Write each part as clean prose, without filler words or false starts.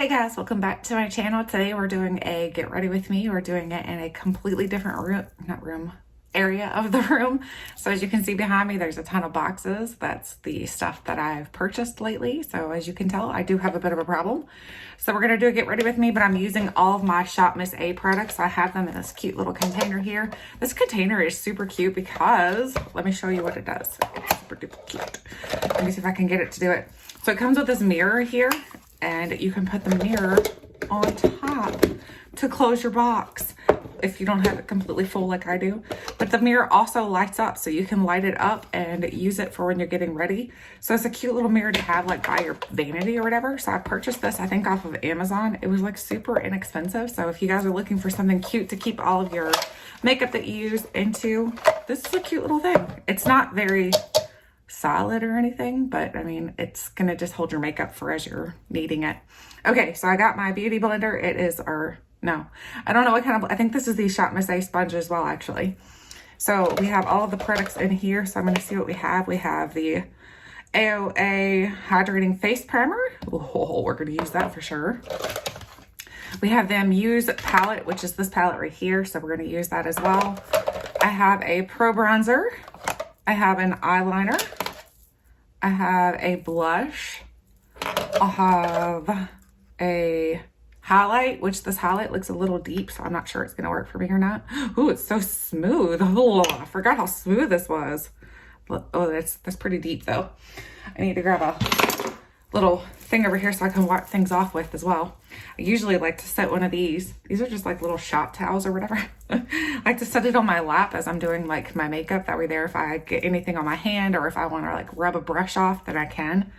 Hey guys, welcome back to my channel. Today we're doing a get ready with me. We're doing it in a completely different area of the room. So as you can see behind me, there's a ton of boxes. That's the stuff that I've purchased lately. So as you can tell, I do have a bit of a problem. So we're gonna do a get ready with me, but I'm using all of my Shop Miss A products. I have them in this cute little container here. This container is super cute because, let me show you what it does. It's super duper cute. Let me see if I can get it to do it. So it comes with this mirror here, and you can put the mirror on top to close your box if you don't have it completely full like I do. But the mirror also lights up, so you can light it up and use it for when you're getting ready. So it's a cute little mirror to have like by your vanity or whatever. So I purchased this, I think off of Amazon. It was like super inexpensive. So if you guys are looking for something cute to keep all of your makeup that you use into, this is a cute little thing. It's not very solid or anything, but I mean, it's gonna just hold your makeup for as you're needing it. Okay, so I got my beauty blender. It is, or no, I don't know what kind of, I think this is the Shop Miss A sponge as well, actually. So we have all of the products in here. So I'm gonna see what we have. We have the AOA Hydrating Face Primer. Oh, we're gonna use that for sure. We have the Muse palette, which is this palette right here. So we're gonna use that as well. I have a Pro Bronzer. I have an eyeliner. I have a blush. I have a highlight, which this highlight looks a little deep, so I'm not sure it's gonna work for me or not. Ooh, it's so smooth. Oh, I forgot how smooth this was. Oh, that's pretty deep though. I need to grab a little thing over here so I can wipe things off with as well. I usually like to set one of these. These are just like little shop towels or whatever. I like to set it on my lap as I'm doing like my makeup. That way there, if I get anything on my hand or if I want to like rub a brush off, then I can.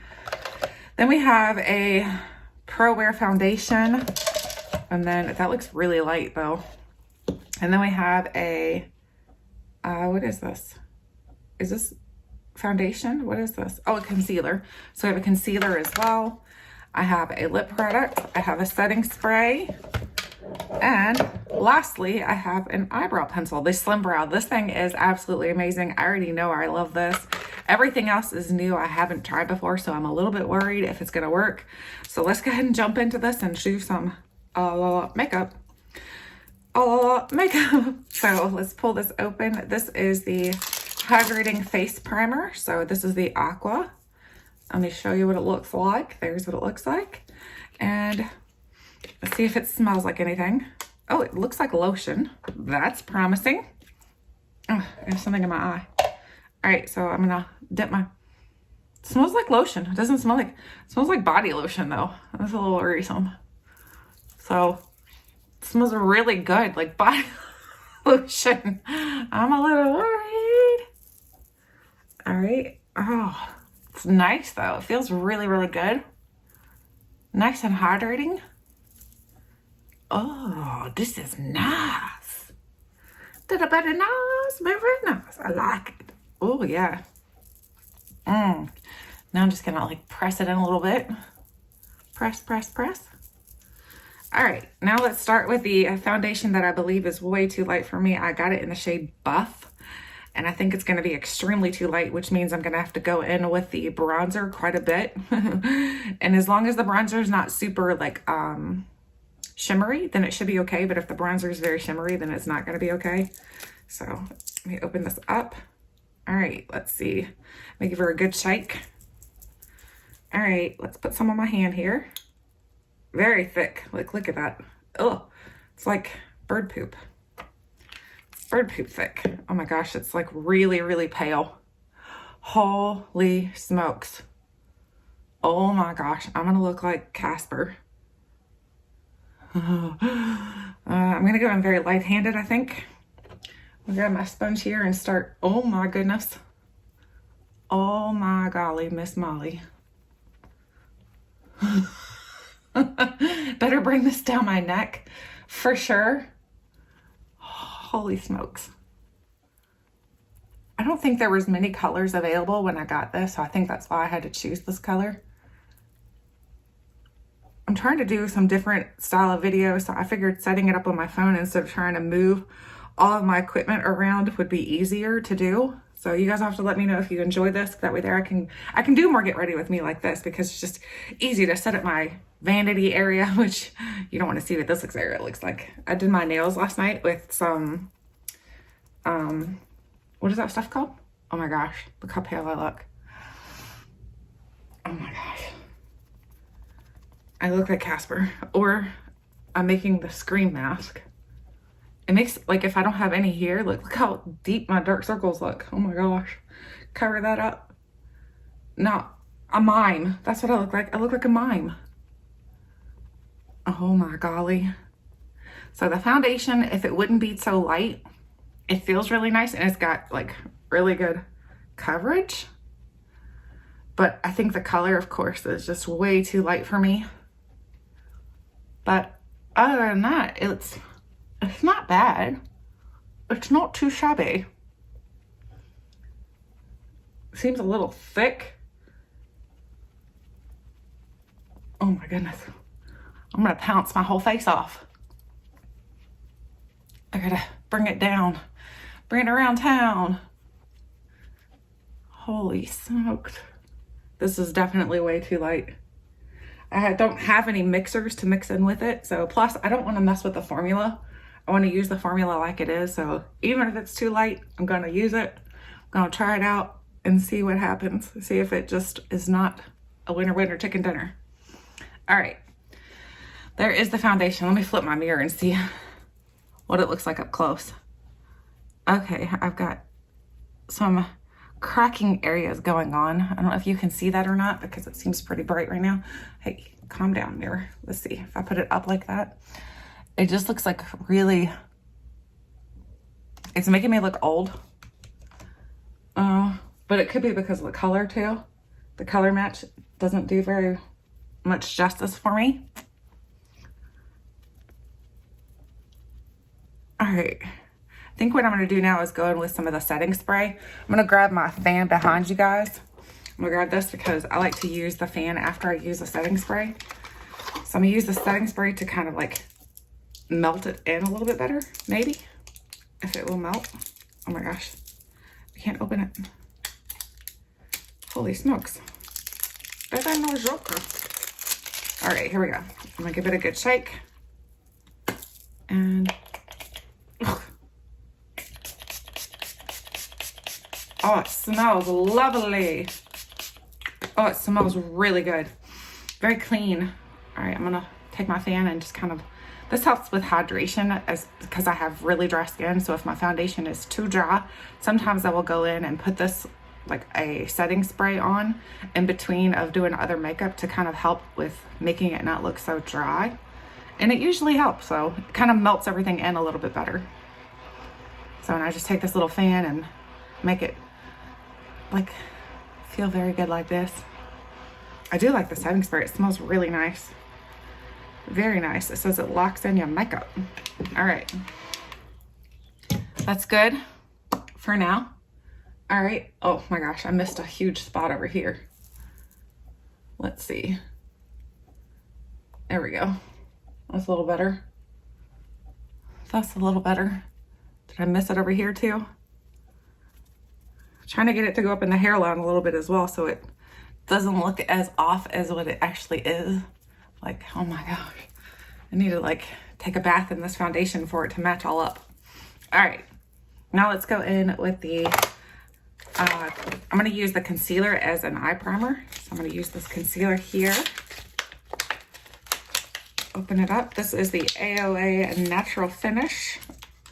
Then we have a Pro Wear foundation. And then that looks really light though. And then we have a, what is this? Is this foundation? What is this? Oh, a concealer. So we have a concealer as well. I have a lip product. I have a setting spray. And lastly, I have an eyebrow pencil, the Slim Brow. This thing is absolutely amazing. I already know I love this. Everything else is new. I haven't tried before, so I'm a little bit worried if it's gonna work. So let's go ahead and jump into this and do some makeup. So let's pull this open. This is the Hydrating Face Primer. So this is the Aqua. Let me show you what it looks like. There's what it looks like. And let's see if it smells like anything. Oh, it looks like lotion. That's promising. Oh, there's something in my eye. All right, so I'm gonna dip my, it smells like lotion. It doesn't smell like, it smells like body lotion though. That's a little worrisome. So it smells really good, like body lotion. I'm a little worried. All right. Oh, it's nice though. It feels really, really good. Nice and hydrating. Oh, this is nice. Very nice, very nice. I like it. Oh yeah. Now I'm just gonna like press it in a little bit. Press, press, press. All right, now let's start with the foundation that I believe is way too light for me. I got it in the shade Buff. And I think it's going to be extremely too light, which means I'm going to have to go in with the bronzer quite a bit. And as long as the bronzer is not super like shimmery, then it should be okay. But if the bronzer is very shimmery, then it's not going to be okay. So let me open this up. All right, let's see. Let me give her a good shake. All right, let's put some on my hand here. Very thick. Look at that. Oh, it's like bird poop. Bird poop thick. Oh my gosh, it's like really, really pale. Holy smokes. Oh my gosh, I'm gonna look like Casper. I'm gonna go in very light-handed, I think. I'll grab my sponge here and start. Oh my goodness. Oh my golly, Miss Molly. Better bring this down my neck for sure. Holy smokes. I don't think there was many colors available when I got this, so I think that's why I had to choose this color. I'm trying to do some different style of videos, so I figured setting it up on my phone instead of trying to move all of my equipment around would be easier to do. So you guys have to let me know if you enjoy this. That way there I can do more get ready with me like this, because it's just easy to set up my vanity area, which you don't want to see what this area looks like. I did my nails last night with some, what is that stuff called? Oh my gosh, look how pale I look. Oh my gosh. I look like Casper. Or I'm making the Scream mask. It makes, like, if I don't have any here, look how deep my dark circles look. Oh my gosh. Cover that up. No, a mime. That's what I look like. I look like a mime. Oh my golly. So the foundation, if it wouldn't be so light, it feels really nice, and it's got like really good coverage. But I think the color, of course, is just way too light for me. But other than that, it's not bad. It's not too shabby. Seems a little thick. Oh my goodness. I'm gonna pounce my whole face off. I gotta bring it down. Bring it around town. Holy smokes. This is definitely way too light. I don't have any mixers to mix in with it. So plus I don't want to mess with the formula. I want to use the formula like it is. So even if it's too light, I'm going to use it. I'm going to try it out and see what happens. See if it just is not a winner chicken dinner. All right. There is the foundation. Let me flip my mirror and see what it looks like up close. Okay, I've got some cracking areas going on. I don't know if you can see that or not, because it seems pretty bright right now. Hey, calm down, mirror. Let's see if I put it up like that. It just looks like really, it's making me look old. But it could be because of the color too. The color match doesn't do very much justice for me. All right. I think what I'm going to do now is go in with some of the setting spray. I'm going to grab my fan behind you guys. I'm going to grab this because I like to use the fan after I use the setting spray. So I'm going to use the setting spray to kind of like melt it in a little bit better, maybe, if it will melt. Oh my gosh, I can't open it. Holy smokes. That ain't no joker. All right, here we go. I'm going to give it a good shake. And oh, it smells lovely. Oh, it smells really good. Very clean. All right, I'm gonna take my fan and just kind of, this helps with hydration because I have really dry skin. So if my foundation is too dry, sometimes I will go in and put this like a setting spray on in between of doing other makeup to kind of help with making it not look so dry. And it usually helps. So it kind of melts everything in a little bit better. So and I just take this little fan and make it like feel very good like this. I do like the setting spray. It smells really nice. Very nice. It says it locks in your makeup. All right. That's good for now. All right. Oh my gosh, I missed a huge spot over here. Let's see. There we go. That's a little better. That's a little better. Did I miss it over here too? Trying to get it to go up in the hairline a little bit as well, so it doesn't look as off as what it actually is. Like, oh my gosh, I need to like take a bath in this foundation for it to match all up. All right, now let's go in with the, I'm gonna use the concealer as an eye primer. So I'm gonna use this concealer here. Open it up. This is the AOA Natural Finish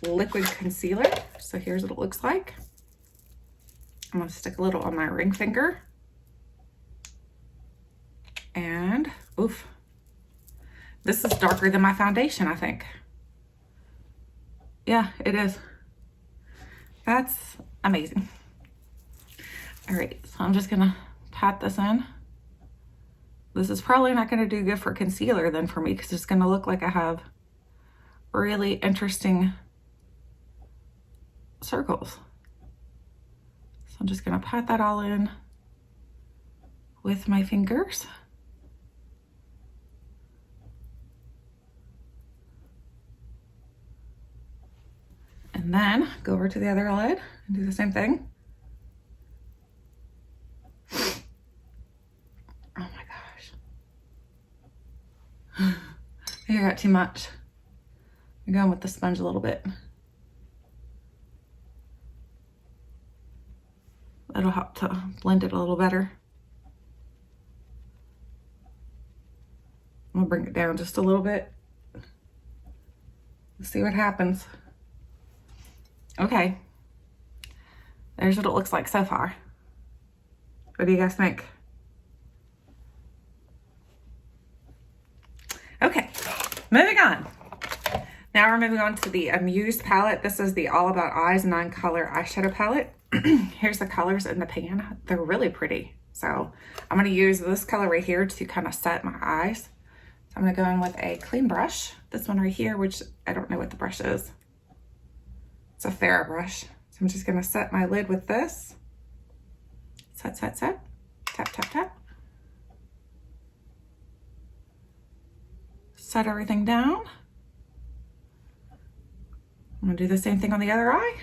Liquid Concealer. So here's what it looks like. I'm gonna stick a little on my ring finger. And, oof. This is darker than my foundation, I think. Yeah, it is. That's amazing. All right, so I'm just gonna pat this in. This is probably not gonna do good for concealer then for me, because it's gonna look like I have really interesting circles. So I'm just gonna pat that all in with my fingers. And then go over to the other lid and do the same thing. I got too much. I'm going with the sponge a little bit. That'll help to blend it a little better. I'm gonna bring it down just a little bit. Let's see what happens. Okay. There's what it looks like so far. What do you guys think? Okay, moving on. Now we're moving on to the Amuse palette. This is the All About Eyes 9-color eyeshadow palette. Here's the colors in the pan. They're really pretty. So I'm gonna use this color right here to kind of set my eyes. So I'm gonna go in with a clean brush. This one right here, which I don't know what the brush is. It's a Farrah brush. So I'm just gonna set my lid with this. Set, set, set. Tap, tap, tap. Set everything down. I'm gonna do the same thing on the other eye.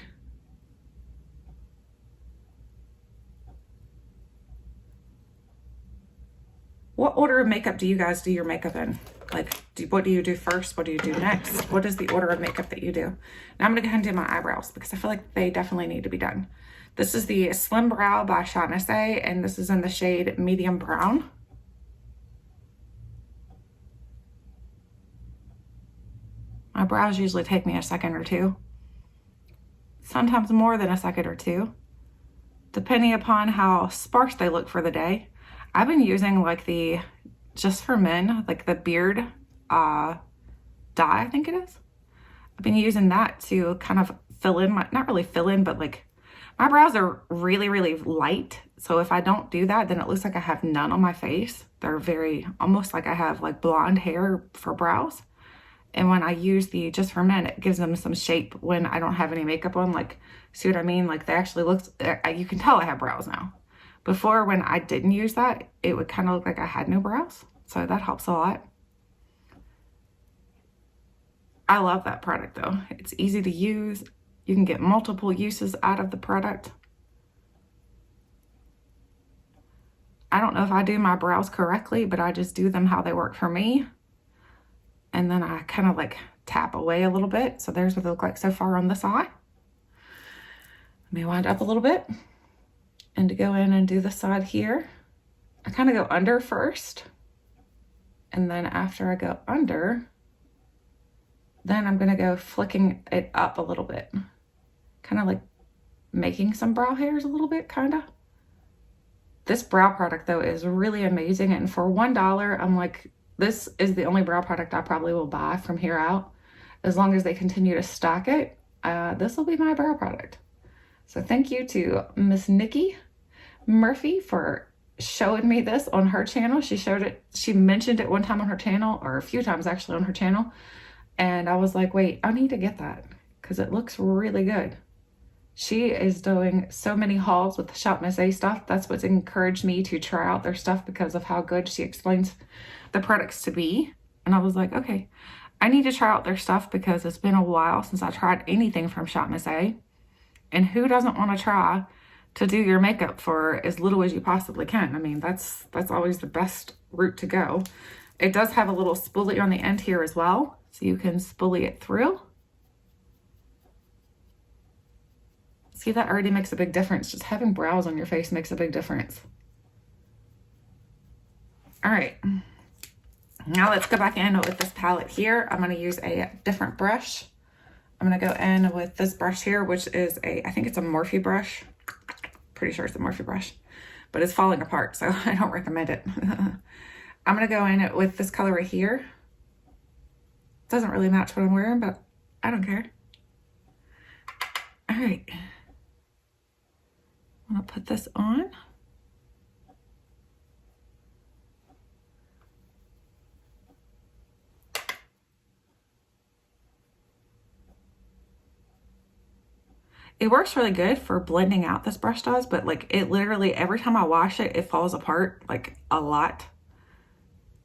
What order of makeup do you guys do your makeup in? Like, what do you do first? What do you do next? What is the order of makeup that you do? Now I'm gonna go ahead and do my eyebrows because I feel like they definitely need to be done. This is the Slim Brow by Shot and this is in the shade Medium Brown. My brows usually take me a second or two. Sometimes more than a second or two, depending upon how sparse they look for the day. I've been using like the Just for Men, like the beard dye, I think it is. I've been using that to kind of fill in my, not really fill in, but like my brows are really, really light. So if I don't do that, then it looks like I have none on my face. They're very, almost like I have like blonde hair for brows. And when I use the Just for Men, it gives them some shape when I don't have any makeup on. Like, see what I mean? Like they actually look, you can tell I have brows now. Before, when I didn't use that, it would kind of look like I had no brows. So that helps a lot. I love that product though. It's easy to use. You can get multiple uses out of the product. I don't know if I do my brows correctly, but I just do them how they work for me. And then I kind of like tap away a little bit. So there's what they look like so far on this eye. Let me wind up a little bit. And to go in and do the side here, I kind of go under first. And then after I go under, then I'm gonna go flicking it up a little bit. Kind of like making some brow hairs a little bit, kind of. This brow product though is really amazing. And for $1, I'm like, this is the only brow product I probably will buy from here out. As long as they continue to stock it, this will be my brow product. So thank you to Miss Nikki Murphy for showing me this on her channel. She showed it, she mentioned it one time on her channel, or a few times actually on her channel. And I was like, wait, I need to get that because it looks really good. She is doing so many hauls with the Shop Miss A stuff. That's what's encouraged me to try out their stuff because of how good she explains the products to be. And I was like, okay, I need to try out their stuff because it's been a while since I tried anything from Shop Miss A. And who doesn't want to try to do your makeup for as little as you possibly can? I mean, that's always the best route to go. It does have a little spoolie on the end here as well, so you can spoolie it through. See, that already makes a big difference. Just having brows on your face makes a big difference. All right, now let's go back in with this palette here. I'm going to use a different brush. I'm going to go in with this brush here, which is I think it's a Morphe brush. Pretty sure it's a Morphe brush, but it's falling apart, so I don't recommend it. I'm going to go in with this color right here. It doesn't really match what I'm wearing, but I don't care. All right. I'm going to put this on. It works really good for blending out, this brush does, but like it literally, every time I wash it, it falls apart like a lot.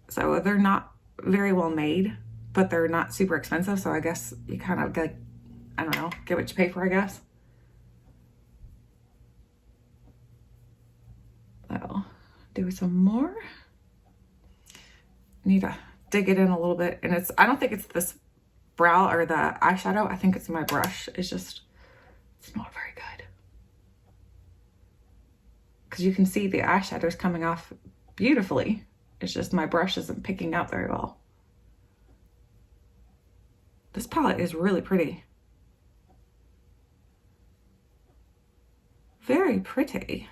So they're not very well made, but they're not super expensive. So I guess you kind of like, I don't know, get what you pay for, I guess. So do some more. Need to dig it in a little bit. And I don't think it's this brow or the eyeshadow. I think it's my brush. It's not very good. Because you can see the eyeshadow is coming off beautifully. It's just my brush isn't picking up very well. This palette is really pretty. Very pretty.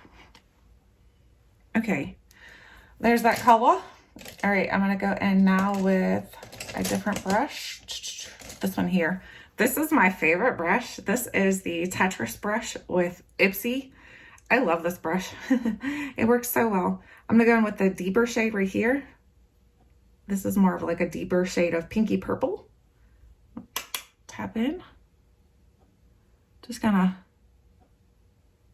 Okay, there's that color. All right, I'm gonna go in now with a different brush. This one here. This is my favorite brush. This is the Tetris brush with Ipsy. I love this brush. It works so well. I'm gonna go in with the deeper shade right here. This is more of like a deeper shade of pinky purple. Tap in. Just gonna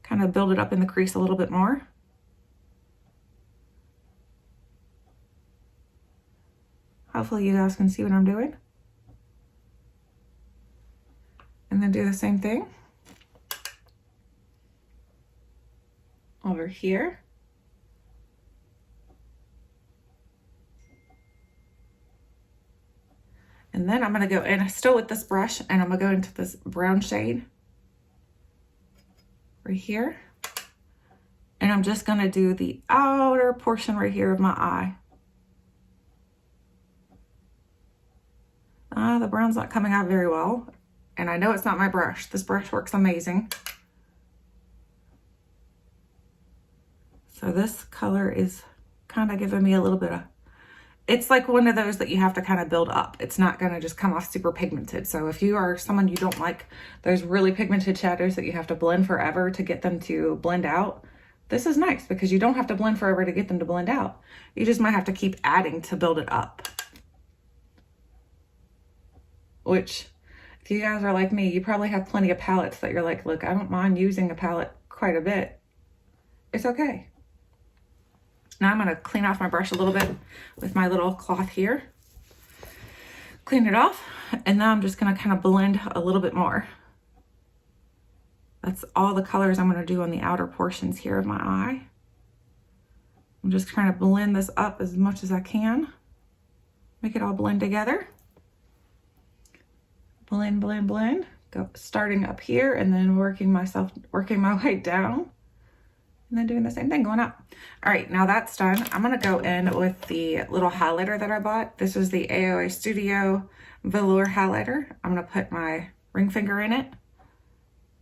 kind of build it up in the crease a little bit more. Hopefully you guys can see what I'm doing. And then do the same thing over here. And then I'm gonna go in still with this brush and I'm gonna go into this brown shade right here. And I'm just gonna do the outer portion right here of my eye. The brown's not coming out very well. And I know it's not my brush. This brush works amazing. So this color is kind of giving me a little bit of, it's like one of those that you have to kind of build up. It's not gonna just come off super pigmented. So if you are someone you don't like those really pigmented shadows that you have to blend forever to get them to blend out, this is nice because you don't have to blend forever to get them to blend out. You just might have to keep adding to build it up. Which, if you guys are like me, you probably have plenty of palettes that you're like, look, I don't mind using a palette quite a bit. It's okay. Now I'm gonna clean off my brush a little bit with my little cloth here. Clean it off, and now I'm just gonna kind of blend a little bit more. That's all the colors I'm gonna do on the outer portions here of my eye. I'm just trying to blend this up as much as I can. Make it all blend together. Blend, blend, blend. Go starting up here and then working my way down. And then doing the same thing, going up. All right, now that's done. I'm gonna go in with the little highlighter that I bought. This is the AOA Studio Velour highlighter. I'm gonna put my ring finger in it.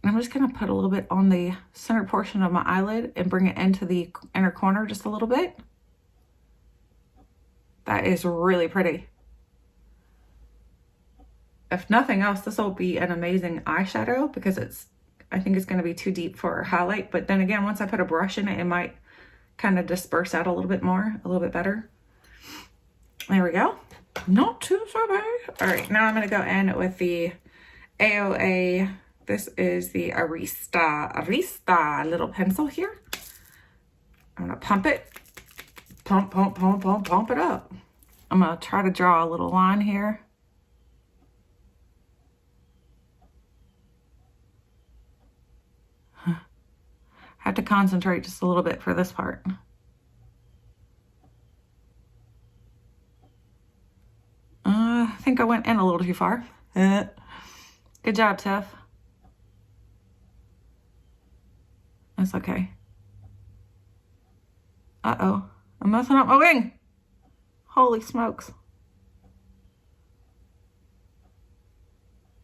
And I'm just gonna put a little bit on the center portion of my eyelid and bring it into the inner corner just a little bit. That is really pretty. If nothing else, this will be an amazing eyeshadow because I think it's going to be too deep for a highlight. But then again, once I put a brush in it, it might kind of disperse out a little bit more, a little bit better. There we go. Not too bad. All right, now I'm going to go in with the AOA. This is the Arista little pencil here. I'm going to pump it. Pump, pump, pump, pump, pump it up. I'm going to try to draw a little line here. Have to concentrate just a little bit for this part. I think I went in a little too far. Good job, Tiff. That's okay. Uh-oh, I'm messing up my wing. Holy smokes.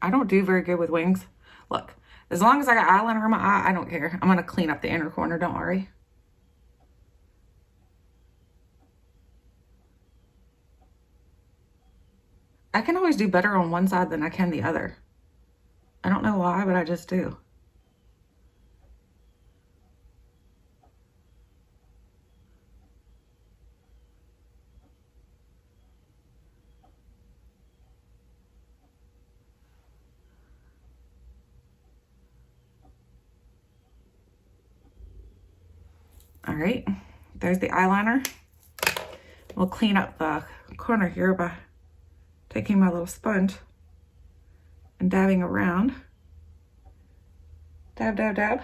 I don't do very good with wings. Look. As long as I got eyeliner on my eye, I don't care. I'm gonna clean up the inner corner, don't worry. I can always do better on one side than I can the other. I don't know why, but I just do. All right, there's the eyeliner. We'll clean up the corner here by taking my little sponge and dabbing around. Dab, dab, dab.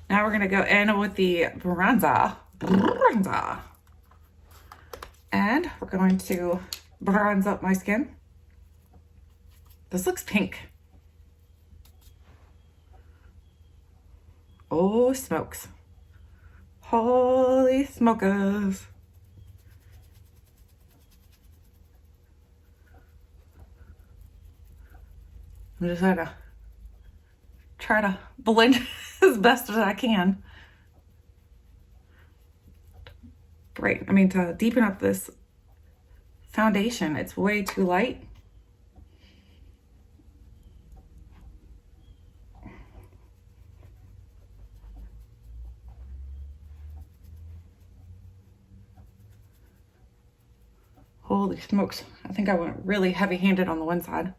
Now we're gonna go in with the bronzer. And we're going to bronze up my skin. This looks pink. Oh, smokes. Holy smokers. I'm just gonna try to blend as best as I can. Great. I mean, to deepen up this foundation, it's way too light. Holy smokes. I think I went really heavy-handed on the one side.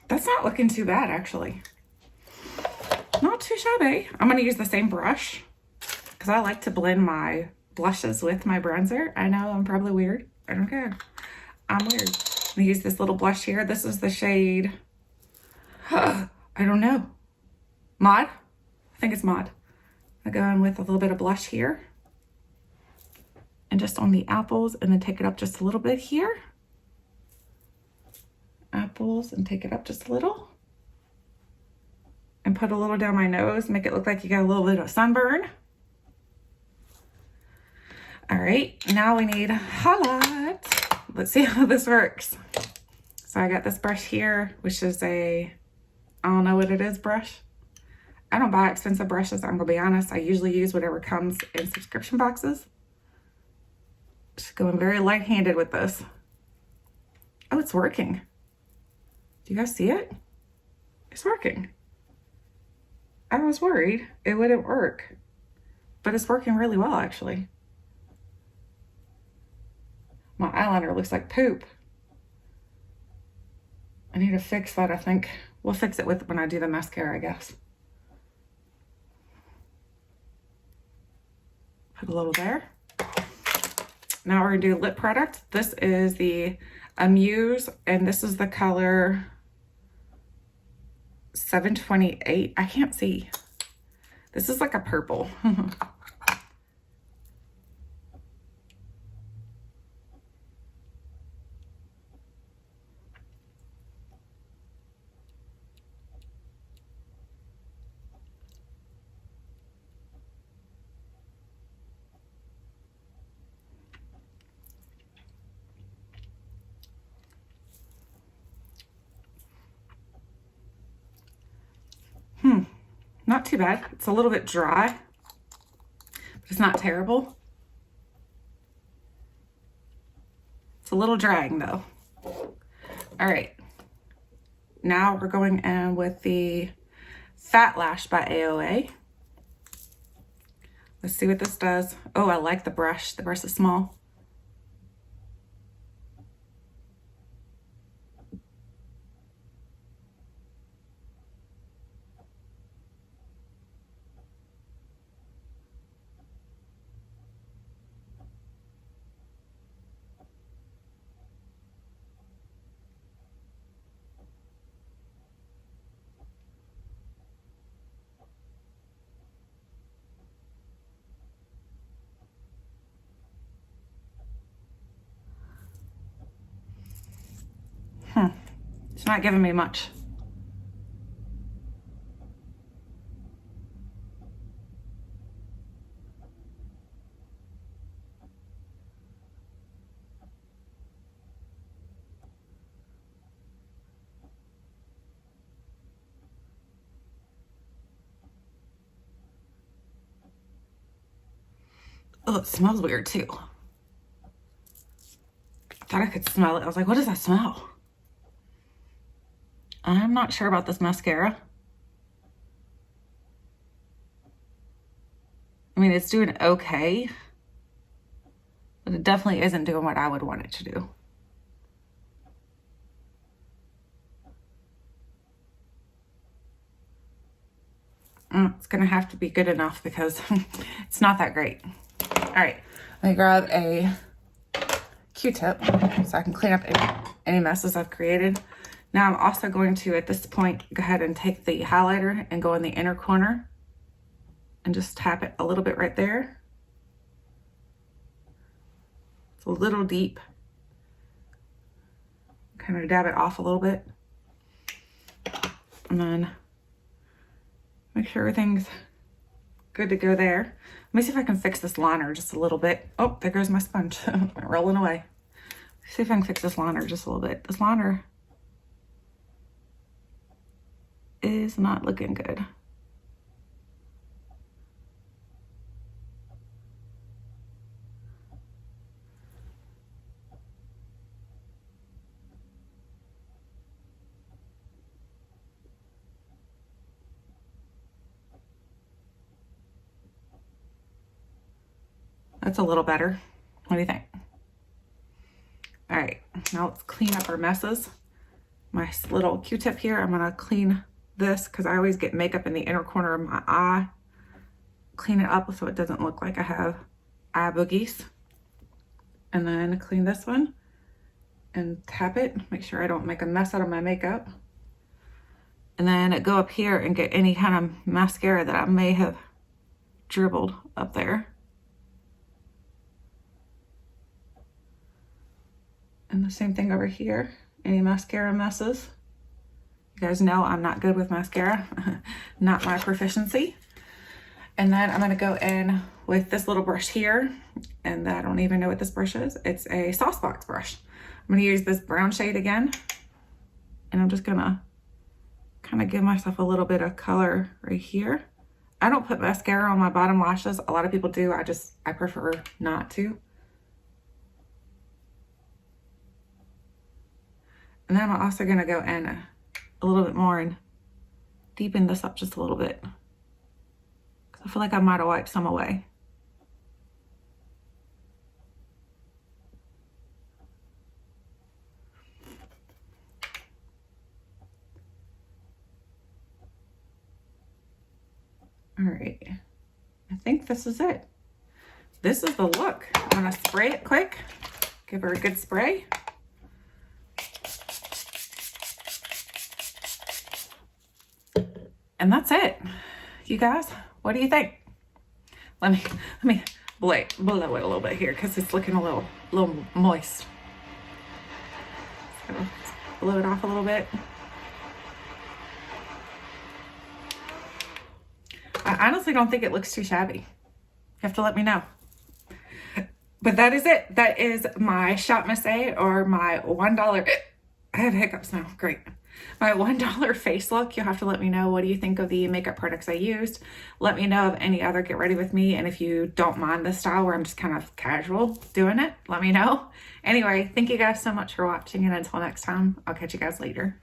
That's not looking too bad, actually. Not too shabby. I'm going to use the same brush because I like to blend my blushes with my bronzer. I know I'm probably weird. I don't care. I'm weird. I'm going to use this little blush here. This is the shade, I don't know, Mod? I think it's Mod. I go in with a little bit of blush here and just on the apples, and then take it up just a little bit here. Apples, and take it up just a little. And put a little down my nose, make it look like you got a little bit of sunburn. All right, now we need highlight. Let's see how this works. So I got this brush here, which is I don't know what it is brush. I don't buy expensive brushes, I'm gonna be honest. I usually use whatever comes in subscription boxes. Just going very light-handed with this. Oh, it's working. Do you guys see it? It's working. I was worried it wouldn't work, but it's working really well, actually. My eyeliner looks like poop. I need to fix that, I think. We'll fix it when I do the mascara, I guess. Put a little there. Now we're gonna do lip product. This is the Amuse, and this is the color 728. I can't see. This is like a purple. Not too bad. It's a little bit dry, but it's not terrible. It's a little drying though. All right. Now we're going in with the Fat Lash by AOA. Let's see what this does. Oh, I like the brush. The brush is small. It's not giving me much. Oh, it smells weird too. I thought I could smell it. I was like, what does that smell? I'm not sure about this mascara. I mean, it's doing okay, but it definitely isn't doing what I would want it to do. It's gonna have to be good enough because it's not that great. All right, let me grab a Q-tip so I can clean up any messes I've created. Now I'm also going to, at this point, go ahead and take the highlighter and go in the inner corner and just tap it a little bit right there. It's a little deep. Kind of dab it off a little bit. And then make sure everything's good to go there. Let me see if I can fix this liner just a little bit. Oh, there goes my sponge. Went rolling away. Let's see if I can fix this liner just a little bit. This liner is not looking good. That's a little better. What do you think? All right, now let's clean up our messes. My little Q-tip here, I'm gonna clean this because I always get makeup in the inner corner of my eye. Clean it up so it doesn't look like I have eye boogies. And then clean this one and tap it. Make sure I don't make a mess out of my makeup. And then go up here and get any kind of mascara that I may have dribbled up there. And the same thing over here, any mascara messes. You guys know I'm not good with mascara, not my proficiency. And then I'm gonna go in with this little brush here, and I don't even know what this brush is. It's a sauce box brush. I'm gonna use this brown shade again, and I'm just gonna kind of give myself a little bit of color right here. I don't put mascara on my bottom lashes. A lot of people do. I prefer not to. And then I'm also gonna go in a little bit more and deepen this up just a little bit. I feel like I might have wiped some away. All right, I think this is it. This is the look. I'm gonna spray it quick, give her a good spray. And that's it. You guys, what do you think? Let me blow it a little bit here because it's looking a little moist. So blow it off a little bit. I honestly don't think it looks too shabby. You have to let me know. But that is it. That is my Shop Miss A, or my $1. I have hiccups now. Great. My $1 face look. You'll have to let me know, what do you think of the makeup products I used? Let me know of any other get ready with me. And if you don't mind this style where I'm just kind of casual doing it, let me know. Anyway, thank you guys so much for watching. And until next time, I'll catch you guys later.